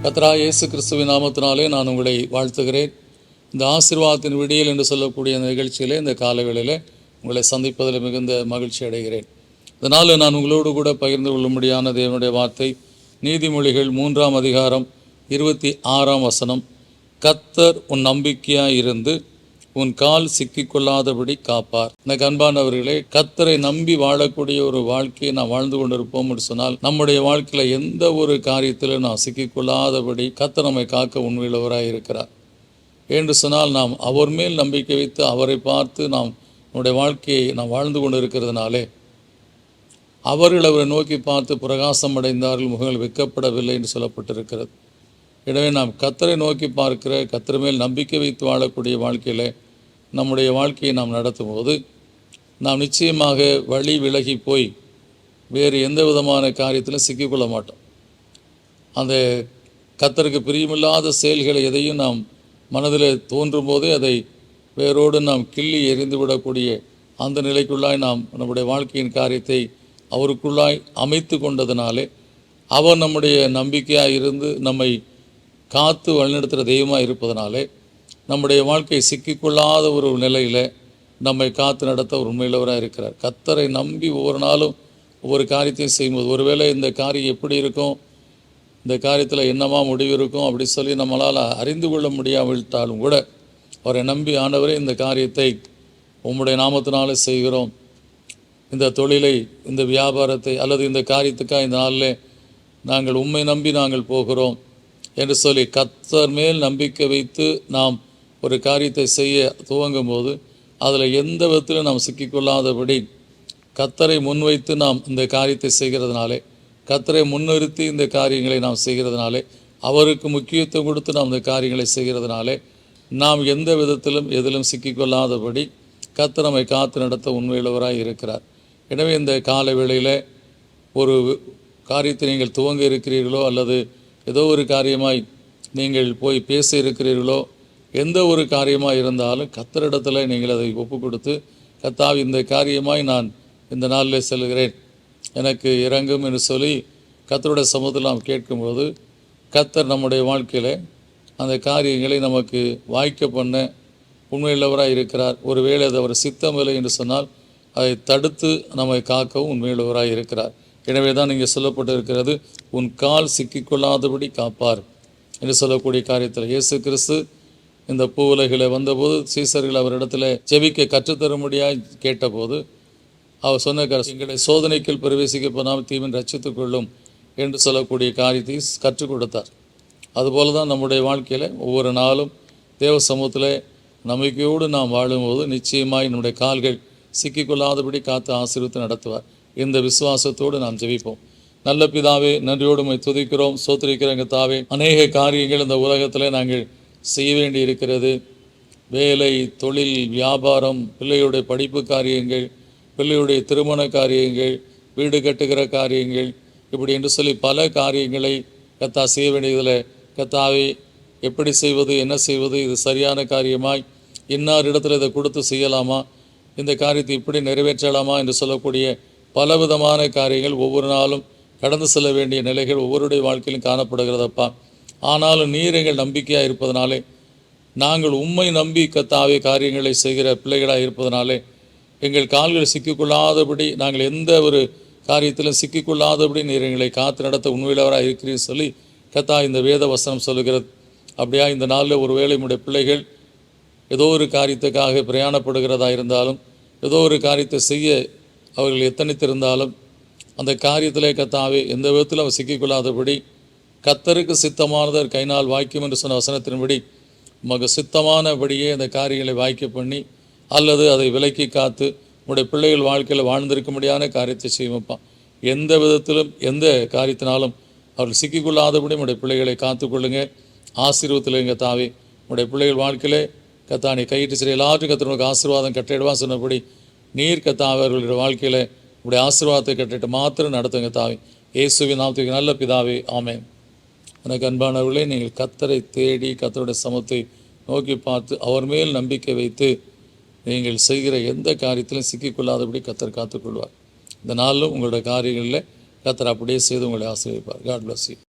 கர்த்தராகிய இயேசு கிறிஸ்துவின் நாமத்தினாலே நான் உங்களை வாழ்த்துகிறேன். இந்த ஆசீர்வாதத்தின் விடியல் என்று சொல்லக்கூடிய இந்த நிகழ்ச்சியிலே, இந்த காலவேளையில் உங்களை சந்திப்பதில் மிகுந்த மகிழ்ச்சி அடைகிறேன். இதனால் நான் உங்களோடு கூட பகிர்ந்து கொள்ளும்படியான தேவனுடைய வார்த்தை நீதிமொழிகள் 3ஆம் அதிகாரம் 26ஆம் வசனம். கர்த்தர் உன் நம்பிக்கையாய் இருந்து உன் கால் சிக்கிக்கொள்ளாதபடி காப்பார். எனக்கு அன்பானவர்களே, கர்த்தரை நம்பி வாழக்கூடிய ஒரு வாழ்க்கையை நாம் வாழ்ந்து கொண்டிருப்போம் என்று சொன்னால், நம்முடைய வாழ்க்கையில் எந்த ஒரு காரியத்திலும் நாம் சிக்கிக்கொள்ளாதபடி கர்த்தர் நம்மை காக்க உண்மையுள்ளவராய் இருக்கிறார் என்று சொன்னால், நாம் அவர் மேல் நம்பிக்கை வைத்து அவரை பார்த்து நாம் நம்முடைய வாழ்க்கையை நாம் வாழ்ந்து கொண்டு இருக்கிறதுனாலே, அவர்கள் அவரை நோக்கி பார்த்து பிரகாசம் அடைந்தார்கள், முகங்கள் வெட்கப்படவில்லை என்று சொல்லப்பட்டிருக்கிறது. எனவே நாம் கர்த்தரை நோக்கி பார்க்கிற, கர்த்தர் மேல் நம்பிக்கை வைத்து வாழக்கூடிய வாழ்க்கையில் நம்முடைய வாழ்க்கையை நாம் நடத்தும் போது நாம் நிச்சயமாக வழி விலகி போய் வேறு எந்த விதமான காரியத்திலும் சிக்கிக்கொள்ள மாட்டோம். அந்த கர்த்தருக்கு பிரியமில்லாத செயல்களை எதையும் நாம் மனதில் தோன்றும் போதே அதை வேரோடு நாம் கிள்ளி எறிந்து விடக்கூடிய அந்த நிலைக்குள்ளாய் நாம் நம்முடைய வாழ்க்கையின் காரியத்தை அவருக்குள்ளாய் அமைத்து கொண்டதினாலே, அவர் நம்முடைய நம்பிக்கையாக இருந்து நம்மை காத்து வழிநடத்துகிற தெய்வமாக இருப்பதனாலே, நம்முடைய வாழ்க்கை சிக்கிக்கொள்ளாத ஒரு நிலையில் நம்மை காத்து நடத்த ஒரு உண்மையுள்ளவராக இருக்கிறார். கர்த்தரை நம்பி ஒவ்வொரு நாளும் ஒவ்வொரு காரியத்தையும் செய்யும்போது, ஒருவேளை இந்த காரியம் எப்படி இருக்கும், இந்த காரியத்தில் என்னமா முடிவு இருக்கும் அப்படி சொல்லி நம்மளால் அறிந்து கொள்ள முடியாவிட்டாலும் கூட, அவரை நம்பி, ஆண்டவரே இந்த காரியத்தை உம்முடைய நாமத்தினாலே செய்கிறோம், இந்த தொழிலை, இந்த வியாபாரத்தை அல்லது இந்த காரியத்துக்காக இந்த நாளில் நாங்கள் உம்மை நம்பி நாங்கள் போகிறோம் என்று சொல்லி கர்த்தர் மேல் நம்பிக்கை வைத்து நாம் ஒரு காரியத்தை செய்ய துவங்கும் போது, அதில் எந்த விதத்திலும் நாம் சிக்கிக்கொள்ளாதபடி கர்த்தரை முன்வைத்து நாம் இந்த காரியத்தை செய்கிறதுனாலே, கர்த்தரை முன்னிறுத்தி இந்த காரியங்களை நாம் செய்கிறதுனாலே, அவருக்கு முக்கியத்துவம் கொடுத்து நாம் இந்த காரியங்களை செய்கிறதுனாலே, நாம் எந்த விதத்திலும் எதிலும் சிக்கிக்கொள்ளாதபடி கர்த்தர் நம்மை காத்து நடத்த உண்மையுள்ளவராய் இருக்கிறார். எனவே இந்த கால வேளையில் ஒரு காரியத்தை நீங்கள் துவங்க இருக்கிறீர்களோ, அல்லது ஏதோ ஒரு காரியமாய் நீங்கள் போய் பேச இருக்கிறீர்களோ, எந்த ஒரு காரியமாக இருந்தாலும் கர்த்தரிடத்தில் நீங்கள் அதை ஒப்பு கொடுத்து, கர்த்தாவே இந்த காரியமாய் நான் இந்த நாளில் செல்கிறேன், எனக்கு இறங்கும் என்று சொல்லி கர்த்தருடைய சமூகத்தில் நாம் கேட்கும்போது, கர்த்தர் நம்முடைய வாழ்க்கையில் அந்த காரியங்களை நமக்கு வாய்க்க பண்ண உண்மையுள்ளவராக இருக்கிறார். ஒருவேளை அது அவர் சித்தமில்லை என்று சொன்னால் அதை தடுத்து நம்மை காக்கவும் உண்மையுள்ளவராக இருக்கிறார். எனவே தான் இங்கே சொல்லப்பட்டிருக்கிறது, உன் கால் சிக்கிக்கொள்ளாதபடி காப்பார் என்று சொல்லக்கூடிய காரியத்தில் இயேசு கிறிஸ்து இந்த பூவுலகில் வந்தபோது சீசர்கள் அவரிடத்தில் ஜெபிக்க கற்றுத்தரும்படியாக கேட்டபோது அவர் சொன்ன எங்களை சோதனைக்குள் பிரவேசிக்க போனால் தீவின் ரட்சித்துக் கொள்ளும் என்று சொல்லக்கூடிய காரியத்தை கற்றுக் கொடுத்தார். அதுபோல தான் நம்முடைய வாழ்க்கையில் ஒவ்வொரு நாளும் தேவ சமூகத்தில் நம்பிக்கையோடு நாம் வாழும்போது நிச்சயமாய் நம்முடைய கால்கள் சிக்கிக்கொள்ளாதபடி காத்து ஆசீர்வதித்து நடத்துவார். இந்த விசுவாசத்தோடு நாம் ஜெபிப்போம். நல்ல பிதாவே, நன்றியோடு உம்மை துதிக்கிறோம், ஸ்தோத்திரிக்கிறோம். தாவே, அநேக காரியங்கள் இந்த உலகத்தில் நாங்கள் செய்ய வேண்டி இருக்கிறது. வேலை, தொழில், வியாபாரம், பிள்ளையுடைய படிப்பு காரியங்கள், பிள்ளையுடைய திருமண காரியங்கள், வீடு கட்டுகிற காரியங்கள், இப்படி என்று சொல்லி பல காரியங்களை கர்த்தா செய்ய வேண்டியதில், கர்த்தாவே எப்படி செய்வது, என்ன செய்வது, இது சரியான காரியமாய் இன்னார் இடத்துல இதை கொடுத்து செய்யலாமா, இந்த காரியத்தை இப்படி நிறைவேற்றலாமா என்று சொல்லக்கூடிய பலவிதமான காரியங்கள் ஒவ்வொரு நாளும் கடந்து செல்ல வேண்டிய நிலைகள் ஒவ்வொருடைய வாழ்க்கையிலும் காணப்படுகிறதப்பா. ஆனாலும் நீர் எங்கள் நம்பிக்கையாக இருப்பதனாலே, நாங்கள் உம்மை நம்பி கர்த்தாவே காரியங்களை செய்கிற பிள்ளைகளாக இருப்பதனாலே, எங்கள் கால்கள் சிக்கிக்கொள்ளாதபடி, நாங்கள் எந்த ஒரு காரியத்திலும் சிக்கிக்கொள்ளாதபடி நீர் எங்களை காத்து நடத்த உண்மையிலவராக இருக்கிறீன்னு சொல்லி கர்த்தா இந்த வேத வசனம் சொல்லுகிறது. அப்படியா இந்த நாளில் ஒருவேளை நம்முடைய பிள்ளைகள் ஏதோ ஒரு காரியத்துக்காக பிரயாணப்படுகிறதா இருந்தாலும், ஏதோ ஒரு காரியத்தை செய்ய அவர்கள் எத்தனித்திருந்தாலும், அந்த காரியத்திலே கர்த்தாவே எந்த விதத்தில் அவர் சிக்கிக்கொள்ளாதபடி, கர்த்தருக்கு சித்தமானது கைனால் வாய்க்கும் என்று சொன்ன வசனத்தின்படி உமக்கு சித்தமானபடியே அந்த காரியங்களை வாய்க்க பண்ணி, அல்லது அதை விலக்கி காத்து உங்களுடைய பிள்ளைகள் வாழ்க்கையில் வாழ்ந்திருக்க முடியாத காரியத்தை செய்வோம்ப்பா. எந்த விதத்திலும் எந்த காரியத்தினாலும் அவர்கள் சிக்கிக்கொள்ளாதபடி உங்களுடைய பிள்ளைகளை காத்துக்கொள்ளுங்க, ஆசீர்வத்தில் எங்கள் தாவே. உங்களுடைய பிள்ளைகள் வாழ்க்கையிலே கத்தானை கையிட்டு சரி எல்லாற்றும் கத்தனுக்கு ஆசீர்வாதம் கட்டிடுவான் சொன்னபடி, நீர் கத்தாவே அவர்களுடைய வாழ்க்கையில் உங்களுடைய ஆசீர்வாதத்தை கட்டிட்டு மாத்திரம் நடத்துங்க தாவே. இயேசுவின் நாமத்துக்கு நல்ல பிதாவே, ஆமென். எனக்கு அன்பானவர்களே, நீங்கள் கர்த்தரை தேடி கர்த்தருடைய சமூகத்தை நோக்கி பார்த்து அவர் மேல் நம்பிக்கை வைத்து நீங்கள் செய்கிற எந்த காரியத்திலும் சிக்கிக்கொள்ளாதபடி கர்த்தர் காத்துக்கொள்வார். இந்த நாளிலும் உங்களுடைய காரியங்களில் கர்த்தர் அப்படியே செய்து உங்களை ஆசீர்வதிப்பார். God bless you.